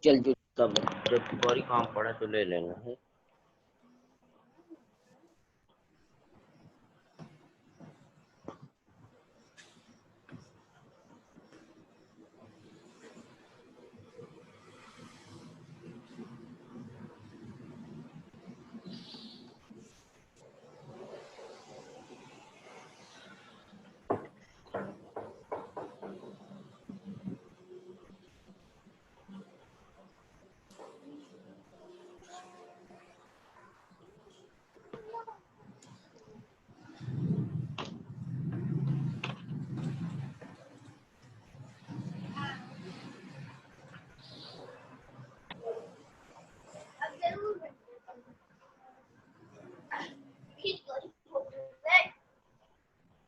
चल जो तब जब और काम पड़ा तो ले लेना है।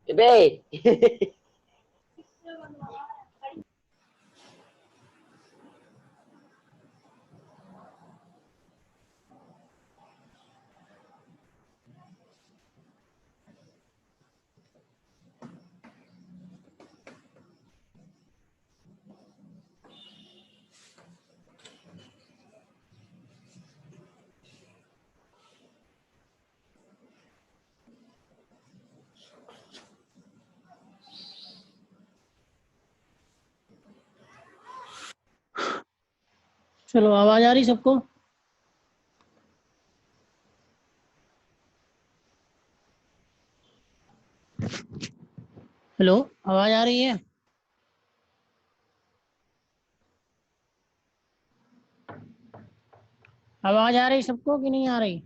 बे चलो आवाज आ रही सबको? हेलो, आवाज आ रही है? आवाज आ रही सबको कि नहीं आ रही?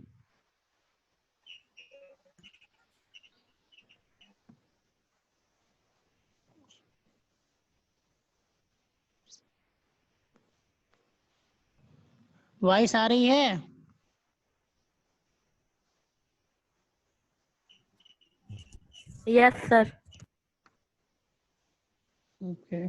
वॉइस आ रही है? Yes sir. ओके।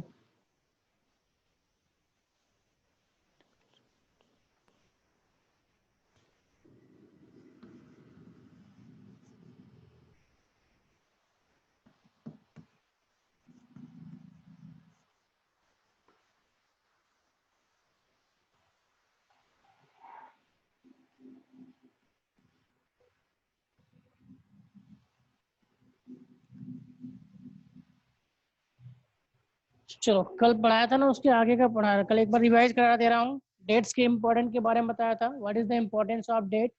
चलो, कल पढ़ाया था ना, उसके आगे का पढ़ा, कल एक बार रिवाइज करा दे रहा हूँ। डेट्स के इम्पोर्टेंट के बारे में बताया था, what is the importance of date.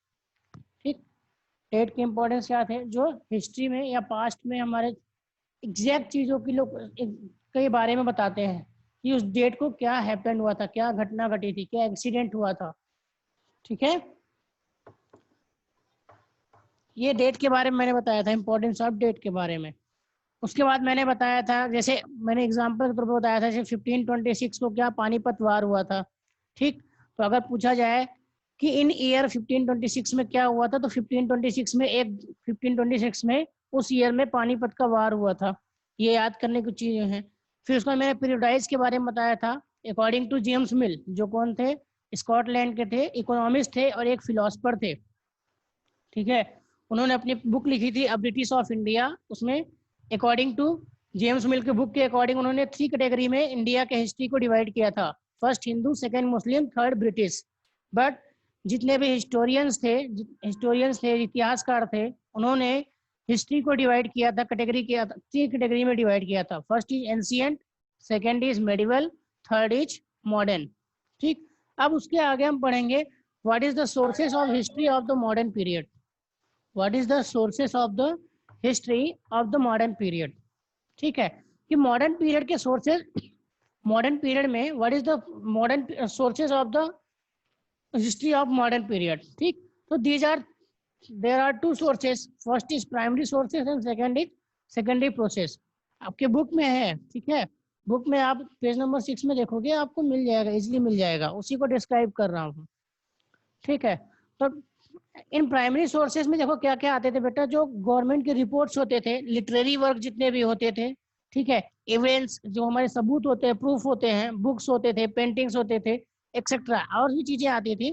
ठीक, डेट के इंपॉर्टेंस क्या थे? जो हिस्ट्री में या पास्ट में हमारे एग्जैक्ट चीजों की लोग के बारे में बताते हैं कि उस डेट को क्या हैपन हुआ था, क्या घटना घटी थी, क्या एक्सीडेंट हुआ था। ठीक है, ये डेट के बारे में मैंने बताया था, इंपॉर्टेंस ऑफ डेट के बारे में। उसके बाद मैंने बताया था, जैसे मैंने एग्जाम्पल के तौर पर बताया था, जैसे 1526 को क्या पानीपत वार हुआ था। ठीक, तो अगर पूछा जाए कि इन ईयर 1526 में क्या हुआ था, तो 1526 में उस ईयर में पानीपत का वार हुआ था। ये याद करने की चीजें हैं। फिर उसके बाद मैंने पीरियोडाइज के बारे में बताया था, अकॉर्डिंग टू जेम्स मिल, जो कौन थे? स्कॉटलैंड के थे, इकोनॉमिस्ट थे और एक फिलोसफर थे। ठीक है, उन्होंने अपनी बुक लिखी थी अ ब्रिटिश ऑफ इंडिया। उसमें अकॉर्डिंग टू जेम्स मिल के बुक के अकॉर्डिंग उन्होंने 3 कैटेगरी में इंडिया के हिस्ट्री को डिवाइड किया था। First Hindu, second Muslim, third British. But जितने भी हिस्टोरियंस थे, इतिहासकार थे, उन्होंने हिस्ट्री को डिवाइड किया था, कैटेगरी किया था, 3 कैटेगरी में डिवाइड किया था। First is ancient, second is medieval, third is modern. ठीक, अब उसके आगे हम पढ़ेंगे what is the sources of history of the modern period. What is the sources of the history of the modern period. ठीक है, कि मॉडर्न पीरियड के सोर्सेज, मॉडर्न पीरियड में what is the modern sources of the history of modern period. ठीक, तो there are 2 sources, first is primary sources and second is secondary process. आपके book में है। ठीक है, बुक में आप पेज नंबर 6 में देखोगे, आपको मिल जाएगा, इजिली मिल जाएगा, उसी को डिस्क्राइब कर रहा हूँ। ठीक है, तो इन प्राइमरी सोर्सेज में देखो क्या क्या आते थे बेटा, जो गवर्नमेंट के रिपोर्ट्स होते थे, लिटरेरी वर्क जितने भी होते थे, ठीक है, एविडेंस जो हमारे सबूत होते हैं, प्रूफ होते हैं, बुक्स होते थे, पेंटिंग्स होते थे, एक्सेट्रा, और भी चीजें आती थी।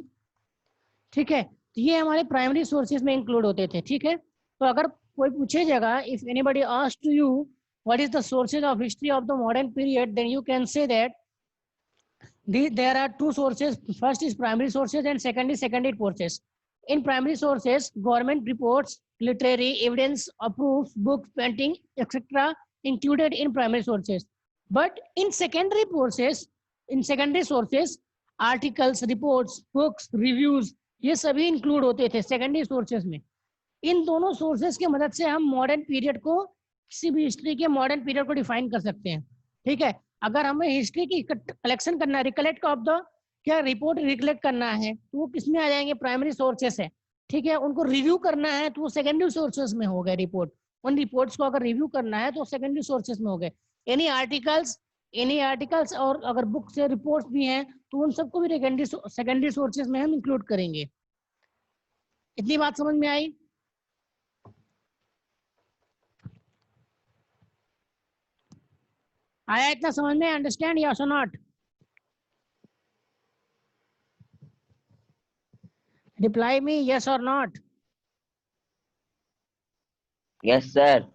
ठीक है, तो ये हमारे प्राइमरी सोर्सेज में इंक्लूड होते थे। ठीक है, तो अगर कोई पूछेगा, if anybody asked to you what is the sources of history of the modern period, then you can say that there are 2 sources, first is primary sources and second is secondary sources. In primary sources, government reports, literary evidence, proofs, books, painting, etc. included in primary sources. But in secondary sources, articles, reports, books, reviews, ये सभी include होते थे secondary sources में। इन दोनों sources की मदद से हम मॉडर्न पीरियड को, किसी भी हिस्ट्री के मॉडर्न पीरियड को डिफाइन कर सकते हैं। ठीक है, अगर हमें हिस्ट्री की कलेक्शन करना है, रिकलेक्ट ऑफ द क्या रिपोर्ट रिकलेक्ट करना है, तो वो किस में आ जाएंगे? प्राइमरी सोर्सेस है। ठीक है, उनको रिव्यू करना है तो वो सेकेंडरी सोर्सेस में हो गए रिपोर्ट। उन रिपोर्ट्स को अगर रिव्यू करना है तो सेकेंडरी सोर्सेस में हो गए। एनी आर्टिकल्स और अगर बुक से रिपोर्ट्स भी हैं तो उन सबको भी सेकेंडरी सोर्सेस में हम इंक्लूड करेंगे। इतनी बात समझ में आई? आया इतना समझ में? अंडरस्टैंड यस और नॉट? रिप्लाई मी यस और नॉट। Yes sir.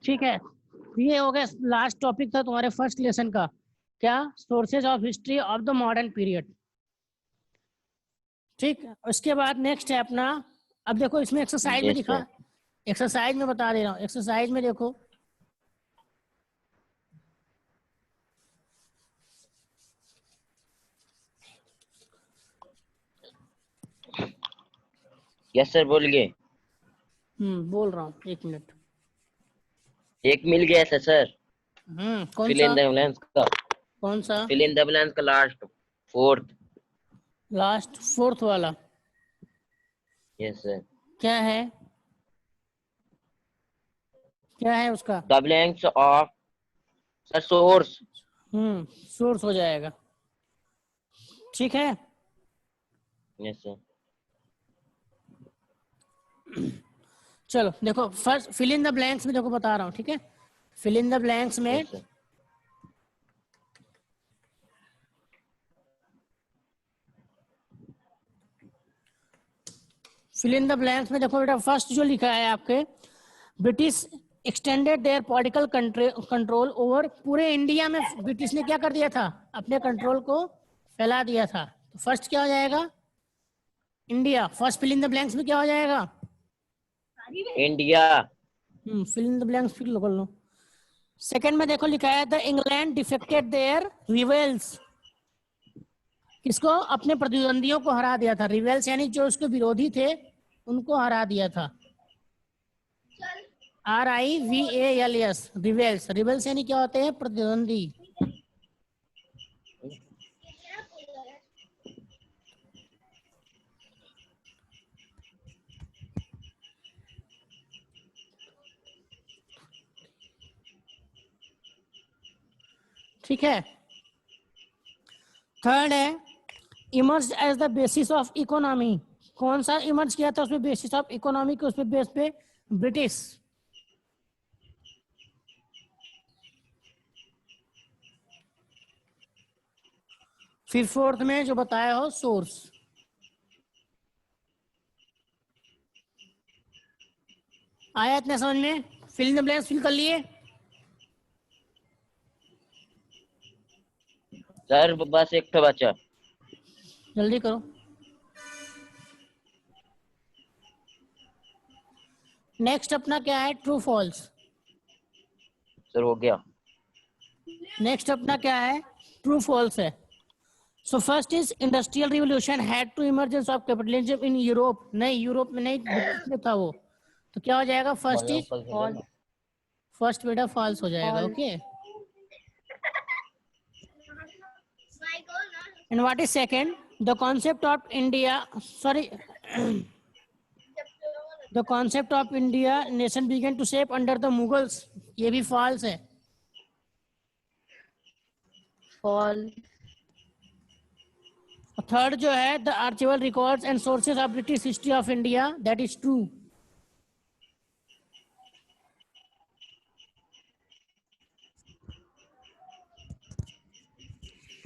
ठीक है, ये हो गया, लास्ट टॉपिक था तुम्हारे फर्स्ट लेसन का, क्या? Sources of history of the modern period. ठीक, उसके बाद नेक्स्ट है अपना, अब देखो इसमें एक्सरसाइज में दिखा, एक्सरसाइज में बता दे रहा हूँ, एक्सरसाइज में देखो, यस सर बोलिए। बोल रहा हूँ, 1 मिनट। एक मिल गया था सर। कौन फिल सा? इन द ब्लैंक्स का। कौन सा? फिल इन द ब्लैंक्स का लास्ट, फोर्थ वाला। Yes sir. क्या है? क्या है उसका? The blanks of sir source. Source हो जाएगा। ठीक है, यस सर। चलो देखो, first fill in the blanks में देखो बता रहा हूँ। ठीक है, फिल इन द ब्लैंक्स में yes, fill in the blanks में देखो बेटा, फर्स्ट जो लिखा है आपके, British extended there political control over, पूरे इंडिया में ब्रिटिश ने क्या कर दिया था? अपने कंट्रोल को फैला दिया था। तो फर्स्ट क्या हो जाएगा? India. First fill in the blanks में क्या हो जाएगा? India. Fill in the blanks फिर कर लो। सेकंड में देखो लिखा है the England defected there rivals, किसको? अपने प्रतिद्वंदियों को हरा दिया था। रिवेल्स यानी जो उसके विरोधी थे उनको हरा दिया था। RIVALS, reveals. रिवेल्स यानी क्या होते हैं? प्रतिद्वंदी। ठीक है। थर्ड है emerge as the basis of economy. कौन सा इमर्ज किया था उसमें बेसिस ऑफ इकोनॉमी के? उसपे बेस पे ब्रिटिश। फिर फोर्थ में जो बताया हो सोर्स। आया इतने समझ में? Fill in the blanks fill कर लिए? सर बस एक तो बचा। जल्दी करो। नेक्स्ट अपना क्या है? True false. सर हो गया। नेक्स्ट अपना क्या है? ट्रू फॉल्स है। So first is industrial revolution had to emergence of capitalism in Europe. नहीं, यूरोप में नहीं, ब्रिटिश में था वो। तो क्या हो जाएगा? First is false. फर्स्ट बेटा फॉल्स हो जाएगा। False. Okay. And what is second? The concept of India, sorry, the concept of India nation began to shape under the Mughals. ये भी फॉल्स है। False. थर्ड जो है the archival records and sources of British history of India, that is true.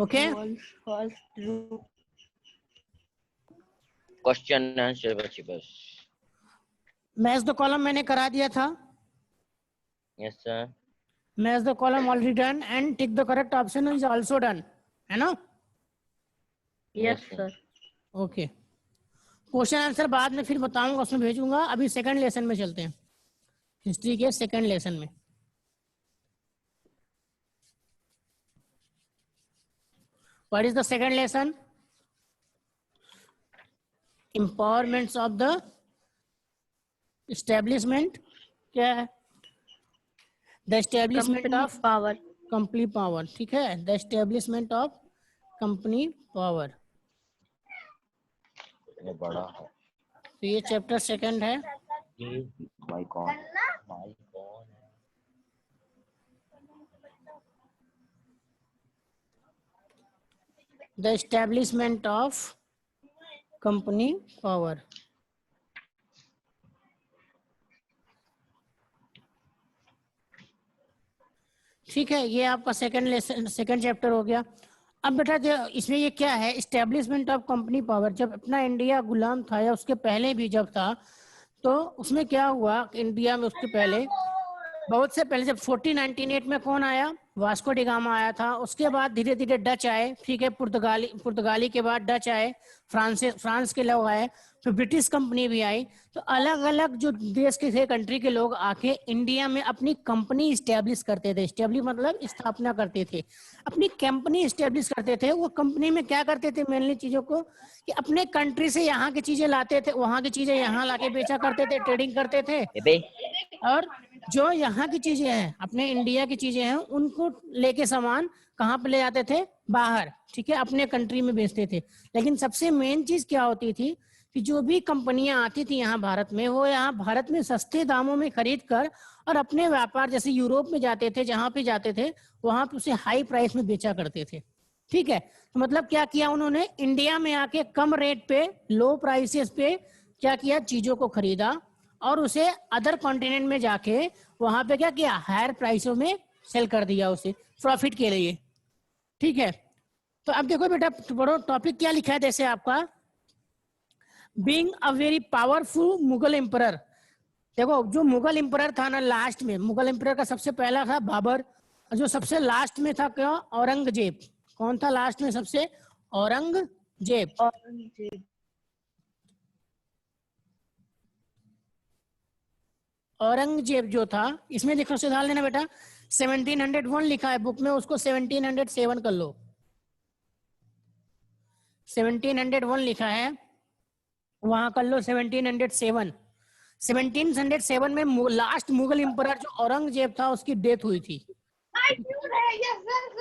Okay. False. False. True. Question answer बची बस। Match the column मैंने करा दिया था। Yes sir. Match the column already done and tick the correct option is also done, है ना? Yes, sir. Okay. Question answer बाद में फिर बताऊंगा, उसमें भेजूंगा। अभी सेकंड लेसन में चलते हैं, हिस्ट्री के सेकंड लेसन में। What is the second lesson? Empowerment of the establishment. क्या है? The establishment Company of power. Company power. ठीक है, the establishment of company power. ये बड़ा है। तो ये चैप्टर सेकंड है। ये भाई कौन है? The establishment of company power. ठीक है, ये आपका सेकंड लेसन, सेकंड चैप्टर हो गया। अब बेटा इसमें ये क्या है? Establishment of company power. जब अपना इंडिया गुलाम था या उसके पहले भी जब था, तो उसमें क्या हुआ इंडिया में? उसके पहले, बहुत से पहले, जब 1498 में कौन आया? वास्को डी गामा आया था। उसके बाद धीरे धीरे डच आए। ठीक है, पुर्तगाली के बाद डच आए, फ्रांस के लोग आए, फिर ब्रिटिश कंपनी भी आई। तो अलग अलग जो देश के थे, कंट्री के लोग आके इंडिया में अपनी कंपनी स्टैब्लिश करते थे। स्टैब्लिश मतलब स्थापना करते थे, अपनी कंपनी स्टैब्लिश करते थे। वो कंपनी में क्या करते थे मेनली चीजों को, कि अपने कंट्री से यहाँ की चीजें लाते थे, वहाँ की चीजें यहाँ लाके बेचा करते थे, ट्रेडिंग करते थे। और जो यहाँ की चीजें हैं, अपने इंडिया की चीजें हैं, उनको लेके सामान कहाँ पे ले जाते थे? बाहर। ठीक है, अपने कंट्री में बेचते थे। लेकिन सबसे मेन चीज क्या होती थी कि जो भी कंपनियां आती थी यहाँ भारत में, वो यहाँ भारत में सस्ते दामों में खरीद कर और अपने व्यापार, जैसे यूरोप में जाते थे, जहाँ पे जाते थे वहां पे उसे हाई प्राइस में बेचा करते थे। ठीक है, तो मतलब क्या किया उन्होंने? इंडिया में आके कम रेट पे, लो प्राइसेस पे क्या किया? चीजों को खरीदा और उसे अदर कॉन्टिनेंट में जाके वहां पे क्या किया? हायर प्राइसों में सेल कर दिया उसे, प्रॉफिट के लिए। ठीक है, तो अब देखो बेटा, बड़ो टॉपिक क्या लिखा है जैसे आपका, being a very powerful Mughal emperor. देखो जो मुगल एम्परर था ना, लास्ट में मुगल एम्परर का सबसे पहला था बाबर, और जो सबसे लास्ट में था क्या? औरंगजेब। कौन था लास्ट में सबसे? औरंगजेब। Orange. औरंगजेब जो था, इसमें देखो सुधार लेना बेटा, 1701 लिखा है बुक में, उसको 1707 कर लो। 1701 लिखा है, वहां कर लो 1707। 1707 में लास्ट मुगल एम्परर जो औरंगजेब था उसकी डेथ हुई थी।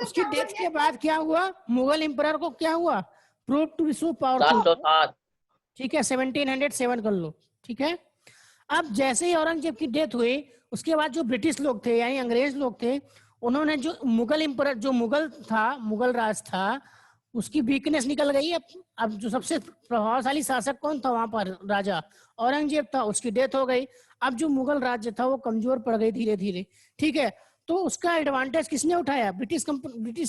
उसकी डेथ के बाद क्या हुआ, मुगल एम्परर को क्या हुआ, prove to be so powerful. 707। ठीक है, 1707 कर लो। ठीक है, अब जैसे ही औरंगजेब की डेथ हुई उसके बाद जो ब्रिटिश लोग थे यानी अंग्रेज लोग थे, उन्होंने जो मुगल एम्परर, जो मुगल था, मुगल राज था, उसकी वीकनेस निकल गई। अब जो सबसे प्रभावशाली शासक कौन था वहां पर, राजा औरंगजेब था, उसकी डेथ हो गई। अब जो मुगल राज्य था वो कमजोर पड़ गई धीरे धीरे। ठीक है, तो उसका एडवांटेज किसने उठाया, ब्रिटिश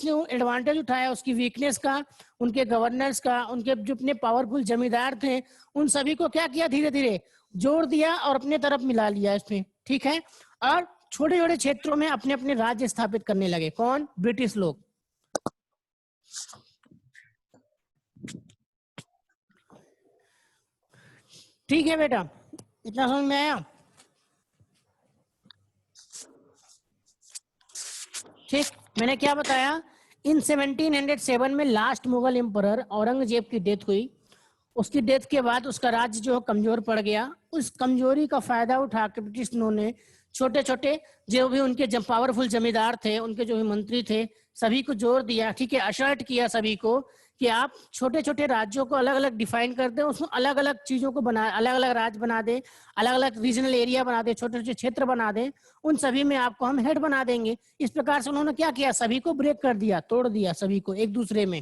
ने एडवांटेज उठाया उसकी वीकनेस का, उनके गवर्नर्स का, उनके जो अपने पावरफुल जमींदार थे उन सभी को क्या किया, धीरे धीरे जोड़ दिया और अपने तरफ मिला लिया इसमें। ठीक है, और छोटे छोटे क्षेत्रों में अपने अपने राज्य स्थापित करने लगे। कौन, ब्रिटिश लोग। ठीक है बेटा, इतना समझ में आया। ठीक, मैंने क्या बताया, इन 1707 में लास्ट मुगल एम्परर औरंगजेब की डेथ हुई। उसकी डेथ के बाद उसका राज्य जो कमजोर पड़ गया। उस कमजोरी का फायदा उठा के ब्रिटिशों ने छोटे छोटे जो भी उनके पावरफुल जमींदार थे, उनके जो भी मंत्री थे, सभी को जोड़ दिया। ठीक है, असर्ट किया सभी को कि आप छोटे छोटे राज्यों को अलग अलग डिफाइन कर दें, उसमें अलग अलग चीजों को बना, अलग अलग राज्य बना दें, अलग अलग रीजनल एरिया बना दें, छोटे छोटे क्षेत्र बना दें, उन सभी में आपको हम हेड बना देंगे। इस प्रकार से उन्होंने क्या किया, सभी को ब्रेक कर दिया, तोड़ दिया सभी को एक दूसरे में।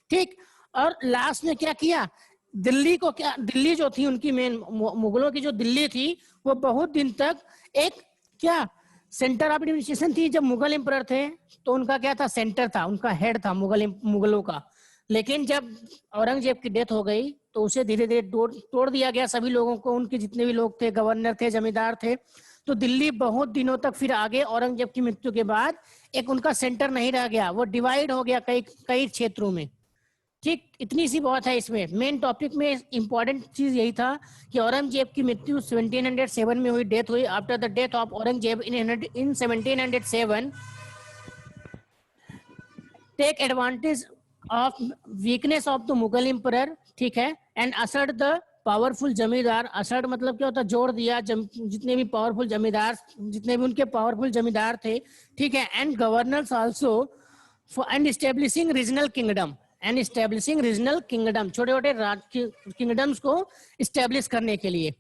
ठीक, और लास्ट में क्या किया, दिल्ली को क्या, दिल्ली जो थी उनकी मेन, मुगलों की जो दिल्ली थी वो बहुत दिन तक एक क्या सेंटर ऑफ एडमिनिस्ट्रेशन थी। जब मुगल एम्परर थे तो उनका क्या था, सेंटर था, उनका हेड था मुगलों का। लेकिन जब औरंगजेब की डेथ हो गई तो उसे धीरे धीरे तोड़ दिया गया सभी लोगों को, उनके जितने भी लोग थे, गवर्नर थे, जमींदार थे। तो दिल्ली बहुत दिनों तक फिर आगे औरंगजेब की मृत्यु के बाद एक उनका सेंटर नहीं रह गया, वो डिवाइड हो गया कई कई क्षेत्रों में। ठीक, इतनी सी बात है इसमें। मेन टॉपिक में इंपॉर्टेंट चीज यही था कि औरंगजेब की मृत्यु 1707 में हुई, डेथ हुई। After the death of Aurangzeb in 1707 take advantage of weakness of the Mughal emperor. ठीक है, and assert the powerful zamindar. Assert मतलब क्या होता है, जोड़ दिया जितने भी पावरफुल जमींदार, जितने भी उनके पावरफुल जमींदार थे। ठीक है, and governors also and establishing regional kingdom, and establishing regional kingdom, छोटे छोटे किंगडम्स को एस्टेब्लिश करने के लिए।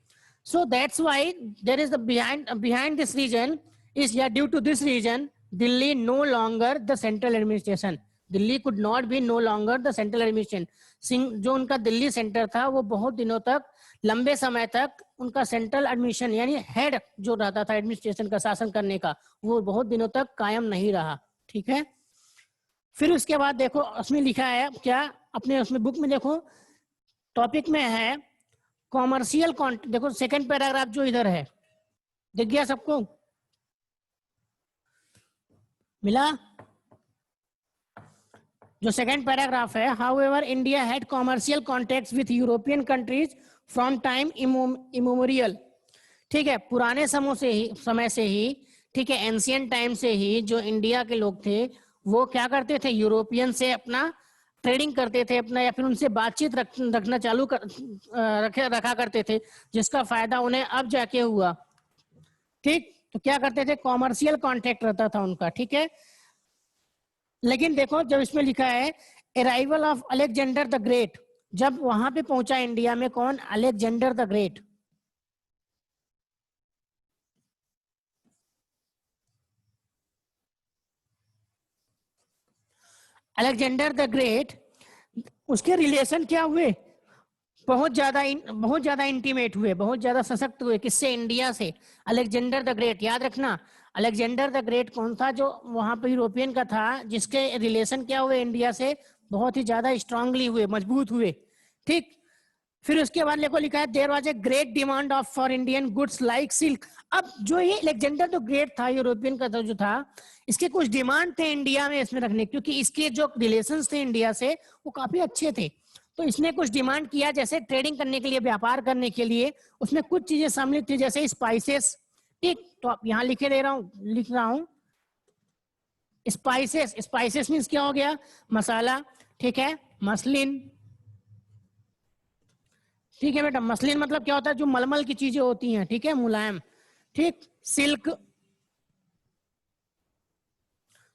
So that's why there is the behind this reason is, या due to this reason Delhi no longer the central administration. Delhi could not be no longer the central administration. जो उनका Delhi centre था वो बहुत दिनों तक, लंबे समय तक उनका सेंट्रल एडमिनिस्ट्रेशन यानी हेड जो रहता था एडमिनिस्ट्रेशन का, शासन करने का, वो बहुत दिनों तक कायम नहीं रहा। ठीक है, फिर उसके बाद देखो उसमें लिखा है क्या, अपने उसमें बुक में देखो टॉपिक में है कॉमर्शियल कॉन्ट्रैक्ट। देखो सेकंड पैराग्राफ जो इधर है, दिख गया सबको, मिला? जो सेकंड पैराग्राफ है, however India had commercial contacts with European countries from time immemorial. ठीक है, पुराने समय से ही, ठीक है, एंशियंट टाइम से ही जो इंडिया के लोग थे वो क्या करते थे, यूरोपियन से अपना ट्रेडिंग करते थे अपना, या फिर उनसे बातचीत रखना चालू रखा करते थे, जिसका फायदा उन्हें अब जाके हुआ। ठीक, तो क्या करते थे, कॉमर्शियल कॉन्ट्रैक्ट रहता था उनका। ठीक है, लेकिन देखो जब इसमें लिखा है arrival of Alexander the great, जब वहां पे पहुंचा इंडिया में कौन, Alexander the great. Alexander the great, उसके रिलेशन क्या हुए, बहुत ज्यादा इंटीमेट हुए, बहुत ज्यादा सशक्त हुए। किससे, इंडिया से। अलेक्जेंडर द ग्रेट, याद रखना अलेक्जेंडर द ग्रेट कौन था, जो वहां पर यूरोपियन का था, जिसके रिलेशन क्या हुए, इंडिया से बहुत ही ज्यादा स्ट्रांगली हुए, मजबूत हुए। ठीक, फिर उसके बाद देखो लिखा है there was a great demand of for Indian goods like silk. अब जो ये अलेक्जेंडर द ग्रेट था, यूरोपियन का जो था, इसके कुछ डिमांड थे इंडिया में इसमें रखने, क्योंकि इसके जो रिलेशंस थे इंडिया से वो काफी अच्छे थे। तो इसने कुछ डिमांड किया, जैसे ट्रेडिंग करने के लिए, व्यापार करने के लिए, उसमें कुछ चीजें सम्मिलित थी, जैसे स्पाइसेस। ठीक, तो आप यहाँ लिख रहा हूँ स्पाइसेस, स्पाइसेस मीन्स क्या हो गया, मसाला, ठीक है। मसलिन, ठीक है बेटा, मसलिन मतलब क्या होता है, जो मलमल की चीजें होती हैं, ठीक है, मुलायम, ठीक। सिल्क,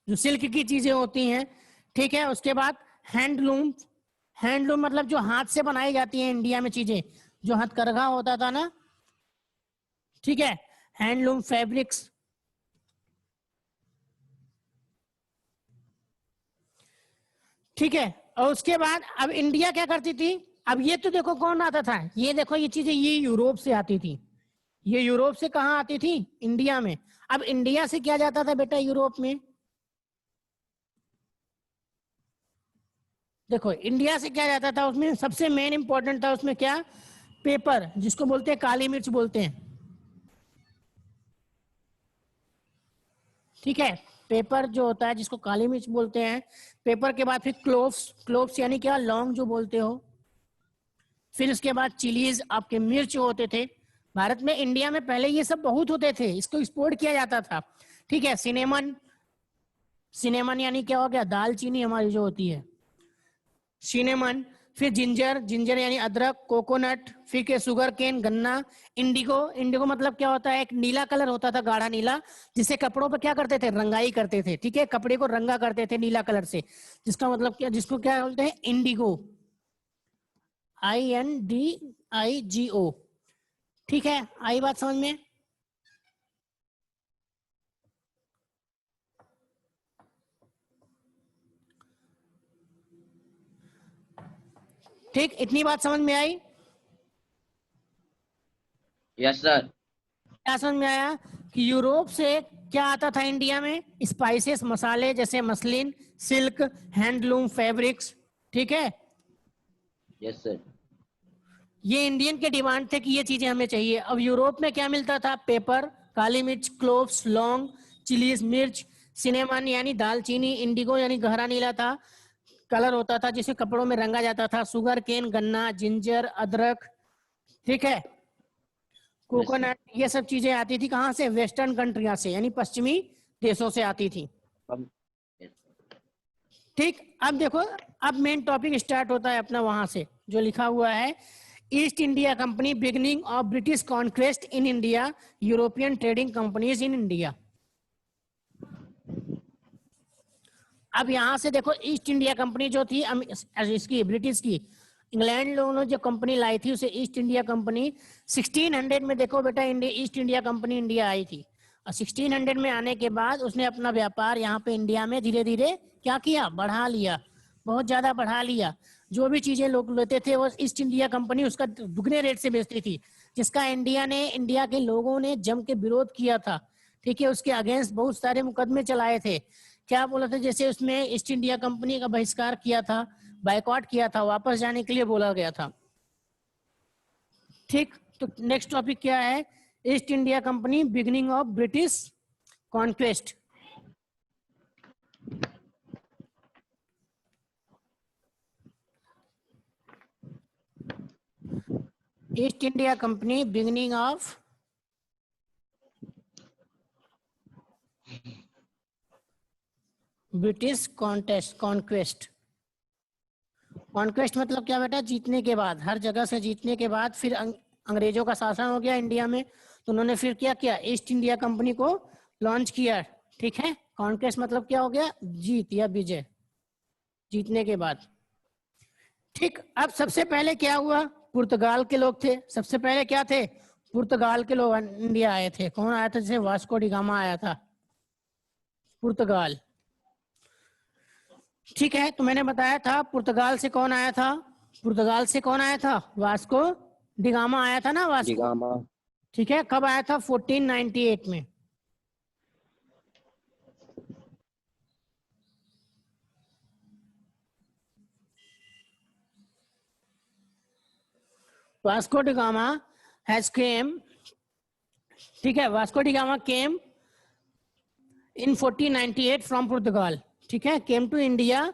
जो सिल्क की चीजें होती हैं, ठीक है। उसके बाद हैंडलूम, हैंडलूम मतलब जो हाथ से बनाई जाती है इंडिया में चीजें, जो हथकरघा होता था ना, ठीक है, हैंडलूम फैब्रिक्स, ठीक है। और उसके बाद अब इंडिया क्या करती थी, अब ये तो देखो कौन आता था, ये देखो ये चीजें ये यूरोप से आती थी, ये यूरोप से कहाँ आती थी, इंडिया में। अब इंडिया से क्या जाता था बेटा यूरोप में, देखो इंडिया से क्या जाता था, उसमें सबसे मेन इंपॉर्टेंट था उसमें क्या, पेपर, जिसको बोलते हैं काली मिर्च बोलते हैं, ठीक है। पेपर जो होता है जिसको काली मिर्च बोलते हैं, पेपर के बाद फिर क्लोव्स, क्लोव्स यानी क्या, लौंग जो बोलते हो, फिर उसके बाद चिलीज, आपके मिर्च होते थे। भारत में, इंडिया में पहले ये सब बहुत होते थे, इसको एक्सपोर्ट किया जाता था, ठीक है। सिनेमन, सिनेमन यानी क्या हो गया, दालचीनी हमारी जो होती है, सिनेमन। फिर जिंजर, जिंजर यानी अदरक, कोकोनट, फिर के शुगर केन, गन्ना, इंडिगो, इंडिगो मतलब क्या होता है, एक नीला कलर होता था, गाढ़ा नीला, जिससे कपड़ों पर क्या करते थे, रंगाई करते थे, ठीक है, कपड़े को रंगा करते थे नीला कलर से, जिसका मतलब क्या, जिसको क्या बोलते हैं, इंडिगो, INDIGO, ठीक है। आई बात समझ में, ठीक, इतनी बात समझ में आई, यस सर। क्या समझ में आया कि यूरोप से क्या आता था इंडिया में, स्पाइसेस, मसाले, जैसे मसलिन, सिल्क, हैंडलूम फैब्रिक्स, ठीक है। Yes sir. ये इंडियन के डिमांड थे कि ये चीजें हमें चाहिए। अब यूरोप में क्या मिलता था, पेपर, काली मिर्च, क्लोव्स, लौंग, चिलीज, मिर्च, सिनेमन यानी दालचीनी, इंडिगो यानी गहरा नीला था, कलर होता था जिसे कपड़ों में रंगा जाता था, शुगर केन, गन्ना, जिंजर, अदरक, ठीक है, कोकोनट, ये सब चीजें आती थी कहाँ से, वेस्टर्न कंट्रिया से, यानी पश्चिमी देशों से आती थी, ठीक। अब देखो, अब मेन टॉपिक स्टार्ट होता है अपना वहां से, जो लिखा हुआ है, east India company, beginning of British conquest in India, European trading companies in India. अब यहां से देखो, ईस्ट इंडिया कंपनी जो थी इसकी, ब्रिटिश की, इंग्लैंड लोगों ने जो कंपनी लाई थी उसे ईस्ट इंडिया कंपनी, 1600 में देखो बेटा east India company India I थी, और 1600 में आने के बाद उसने अपना व्यापार यहाँ पे इंडिया में धीरे धीरे क्या किया, बढ़ा लिया, बहुत ज्यादा बढ़ा लिया। जो भी चीजें लोग लेते थे वो ईस्ट इंडिया कंपनी उसका दुगने रेट से बेचती थी, जिसका इंडिया के लोगों ने जम के विरोध किया था, ठीक है। उसके अगेंस्ट बहुत सारे मुकदमे चलाए थे, क्या बोला था, जैसे उसमें ईस्ट इंडिया कंपनी का बहिष्कार किया था, बायकॉट किया था, वापस जाने के लिए बोला गया था, ठीक। तो नेक्स्ट टॉपिक क्या है, east India company, beginning of British conquest. East India company, beginning of British conquest. Conquest मतलब क्या बेटा, जीतने के बाद, हर जगह से जीतने के बाद, फिर अंग्रेजों का शासन हो गया इंडिया में, तो उन्होंने फिर क्या किया, ईस्ट इंडिया कंपनी को लॉन्च किया, ठीक है। कॉन्क्वेस्ट मतलब क्या हो गया, जीत या विजय, जीतने के बाद, ठीक। अब सबसे पहले क्या हुआ, पुर्तगाल के लोग थे, सबसे पहले क्या थे, पुर्तगाल के लोग इंडिया आए थे। कौन आया था, जैसे वास्को डी गामा आया था, पुर्तगाल, ठीक है। तो मैंने बताया था पुर्तगाल से कौन आया था, पुर्तगाल से कौन आया था, वास्को डी गामा आया था ना, वास्को, ठीक है। कब आया था, 1498 में, Vasco da Gama has came, ठीक है, Vasco da Gama came in 1498 from पुर्तगाल, ठीक है, came to India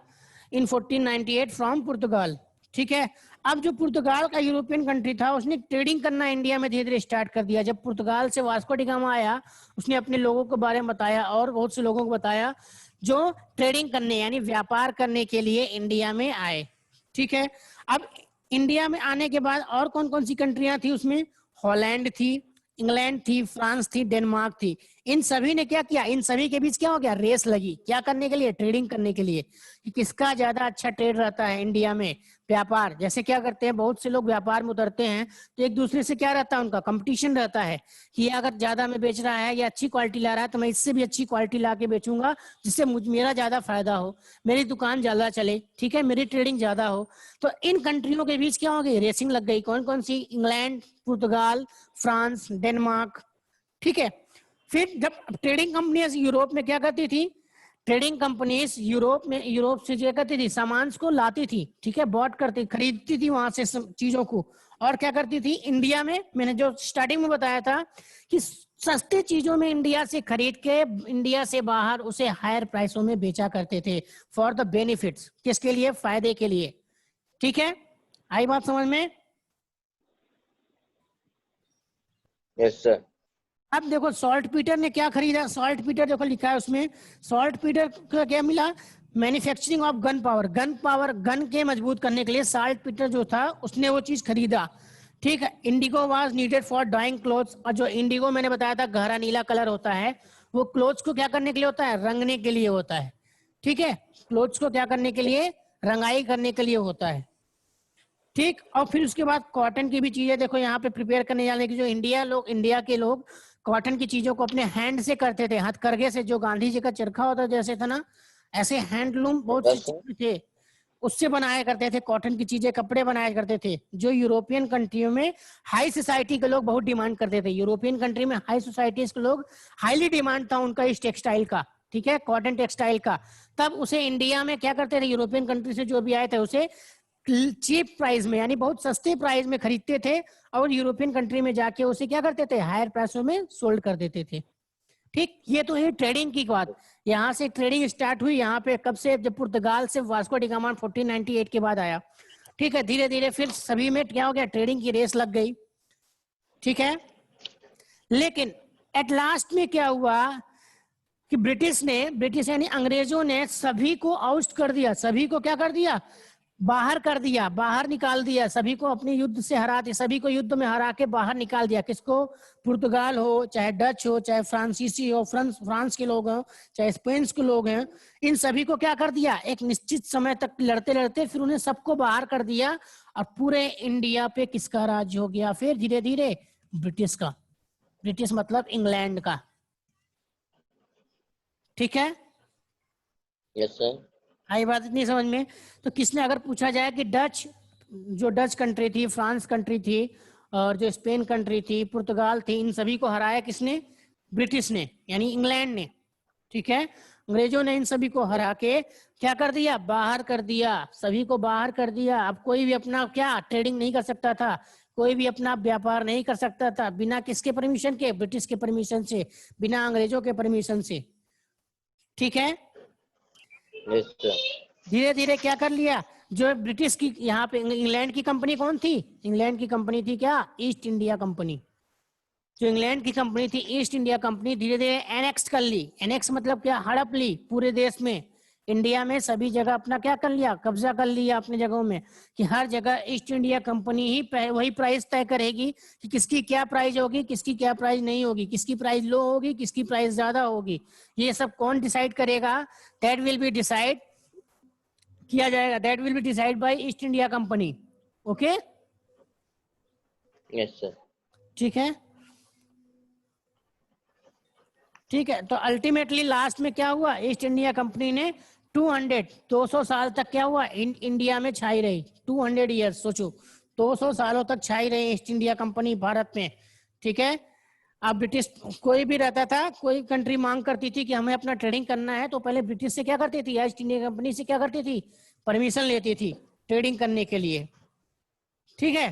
in 1498 from पुर्तगाल, ठीक है। अब जो पुर्तगाल का यूरोपियन कंट्री था, उसने ट्रेडिंग करना इंडिया में धीरे धीरे स्टार्ट कर दिया। जब पुर्तगाल से वास्को डी गामा आया, उसने अपने लोगों के बारे में बताया और बहुत से लोगों को बताया जो ट्रेडिंग करने यानी व्यापार करने के लिए इंडिया में आए। ठीक है, अब इंडिया में आने के बाद और कौन कौन सी कंट्रियां थी उसमें? हॉलैंड थी, इंग्लैंड थी, फ्रांस थी, डेनमार्क थी। इन सभी ने क्या किया? इन सभी के बीच क्या हो गया? रेस लगी। क्या करने के लिए? ट्रेडिंग करने के लिए, कि किसका ज्यादा अच्छा ट्रेड रहता है इंडिया में, व्यापार। जैसे क्या करते हैं, बहुत से लोग व्यापार में उतरते हैं तो एक दूसरे से क्या रहता है? उनका कंपटीशन रहता है कि अगर ज्यादा में बेच रहा है या अच्छी क्वालिटी ला रहा है तो मैं इससे भी अच्छी क्वालिटी ला के बेचूंगा जिससे मेरा ज्यादा फायदा हो, मेरी दुकान ज्यादा चले, ठीक है, मेरी ट्रेडिंग ज्यादा हो। तो इन कंट्रियों के बीच क्या हो गई? रेसिंग लग गई। कौन कौन सी? इंग्लैंड, पुर्तगाल, फ्रांस, डेनमार्क। ठीक है, फिर जब ट्रेडिंग कंपनियां यूरोप में क्या करती थी? ट्रेडिंग कंपनीज यूरोप से क्या करती थी? सामान को लाती थी, ठीक है, बॉट करती, खरीदती थी वहां से चीजों को, और क्या करती थी? इंडिया में, मैंने जो स्टार्टिंग में बताया था कि सस्ते चीजों में इंडिया से खरीद के इंडिया से बाहर उसे हायर प्राइसों में बेचा करते थे फॉर द बेनिफिट्स। किसके लिए? फायदे के लिए। ठीक है, आई बात समझ में? Yes sir. अब देखो सॉल्ट पीटर ने क्या खरीदा। सॉल्ट पीटर देखो लिखा है उसमें, सॉल्ट पीटर को क्या मिला? Manufacturing of gun power. Gun के मजबूत करने के लिए सॉल्ट पीटर जो था उसने वो चीज खरीदा। ठीक है, indigo was needed for dyeing clothes. और जो इंडिगो मैंने बताया था गहरा नीला कलर होता है, वो क्लोथ्स को क्या करने के लिए होता है? रंगने के लिए होता है। ठीक है, क्लोथ्स को क्या करने के लिए? रंगाई करने के लिए होता है। ठीक, और फिर उसके बाद कॉटन की भी चीजें देखो यहाँ पे प्रिपेयर करने जाने की, जो इंडिया के लोग कॉटन की चीजों को अपने हैंड से करते थे, हथकरघे से, जो गांधी जी का चरखा होता जैसे था ना, ऐसे हैंडलूम बहुत सी यस सर। चीजें थे, उससे बनाया करते थे कॉटन की चीजें, कपड़े बनाया करते थे, जो यूरोपियन कंट्रियों में हाई सोसाइटी के लोग बहुत डिमांड करते थे। यूरोपियन कंट्री में हाई सोसाइटीज के लोग हाईली डिमांड था उनका इस टेक्सटाइल का, ठीक है, कॉटन टेक्सटाइल का। तब उसे इंडिया में क्या करते थे? यूरोपियन कंट्री से जो भी आए थे उसे चीप प्राइस में यानी बहुत सस्ते प्राइस में खरीदते थे और यूरोपियन कंट्री में जाके उसे क्या करते थे? हायर प्राइसों में सोल्ड कर देते थे। ठीक, ये तो है ट्रेडिंग की बात। यहाँ से ट्रेडिंग स्टार्ट हुई यहाँ पे कब से? जब पुर्तगाल से वास्को डी गामा 1498 के बाद आया। ठीक है, धीरे धीरे फिर सभी में क्या हो गया? ट्रेडिंग की रेस लग गई। ठीक है, लेकिन एट लास्ट में क्या हुआ कि ब्रिटिश यानी अंग्रेजों ने सभी को आउस्ट कर दिया। सभी को क्या कर दिया? बाहर कर दिया, बाहर निकाल दिया। सभी को अपने युद्ध से हरा दिया, सभी को युद्ध में हरा के बाहर निकाल दिया। किसको? पुर्तगाल हो, चाहे डच हो, चाहे फ्रांसीसी हो, फ्रांस के लोग हो, चाहे स्पेन के लोग हैं, इन सभी को क्या कर दिया? एक निश्चित समय तक लड़ते लड़ते फिर उन्हें सबको बाहर कर दिया और पूरे इंडिया पे किसका राज हो गया? फिर धीरे धीरे ब्रिटिश का। ब्रिटिश मतलब इंग्लैंड का। ठीक है, यस सर। आई बात इतनी समझ में? तो किसने, अगर पूछा जाए कि जो डच कंट्री थी, फ्रांस कंट्री थी, और जो स्पेन कंट्री थी, पुर्तगाल थी, इन सभी को हराया किसने? ब्रिटिश ने, यानी इंग्लैंड ने। ठीक है, अंग्रेजों ने इन सभी को हरा के क्या कर दिया? बाहर कर दिया, सभी को बाहर कर दिया। अब कोई भी अपना क्या ट्रेडिंग नहीं कर सकता था, कोई भी अपना व्यापार नहीं कर सकता था बिना किसके परमिशन के? ब्रिटिश के परमिशन से, बिना अंग्रेजों के परमिशन से। ठीक है, यस सर। धीरे धीरे क्या कर लिया? जो ब्रिटिश की, यहाँ पे इंग्लैंड की कंपनी कौन थी? इंग्लैंड की कंपनी थी क्या? East India company. जो इंग्लैंड की कंपनी थी ईस्ट इंडिया कंपनी, धीरे धीरे एनेक्स कर ली। एनेक्स मतलब क्या? हड़प ली पूरे देश में, इंडिया में सभी जगह अपना क्या कर लिया? कब्जा कर लिया अपनी जगहों में, कि हर जगह ईस्ट इंडिया कंपनी ही वही प्राइस तय करेगी कि किसकी क्या प्राइस होगी, किसकी क्या प्राइस नहीं होगी, किसकी प्राइस लो होगी, किसकी प्राइस ज्यादा होगी। ये सब कौन डिसाइड करेगा? दैट विल बी डिसाइड किया जाएगा, that will be decide by East India company. Okay, yes sir. ठीक है, ठीक है। तो अल्टीमेटली लास्ट में क्या हुआ? ईस्ट इंडिया कंपनी ने 200 साल तक क्या हुआ? इंडिया में छाई रही। 200 ईयर्स, सोचो 200 सालों तक छाई रही ईस्ट इंडिया कंपनी भारत में। ठीक है, अब ब्रिटिश कोई भी रहता था, कोई कंट्री मांग करती थी कि हमें अपना ट्रेडिंग करना है, तो पहले ब्रिटिश से क्या करती थी? ईस्ट इंडिया कंपनी से क्या करती थी? परमिशन लेती थी ट्रेडिंग करने के लिए। ठीक है,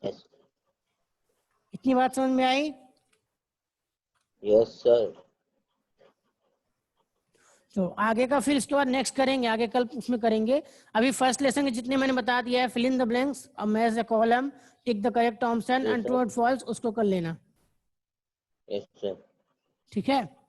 यस। इतनी बात समझ में आई? Yes sir. तो आगे का फिर इसके बाद नेक्स्ट करेंगे, आगे कल उसमें करेंगे। अभी फर्स्ट लेसन के जितने मैंने बता दिया है, fill in the blanks, match the column, tick the correct option Yes, and sir. True और फॉल्स, उसको कर लेना। Yes sir. ठीक है।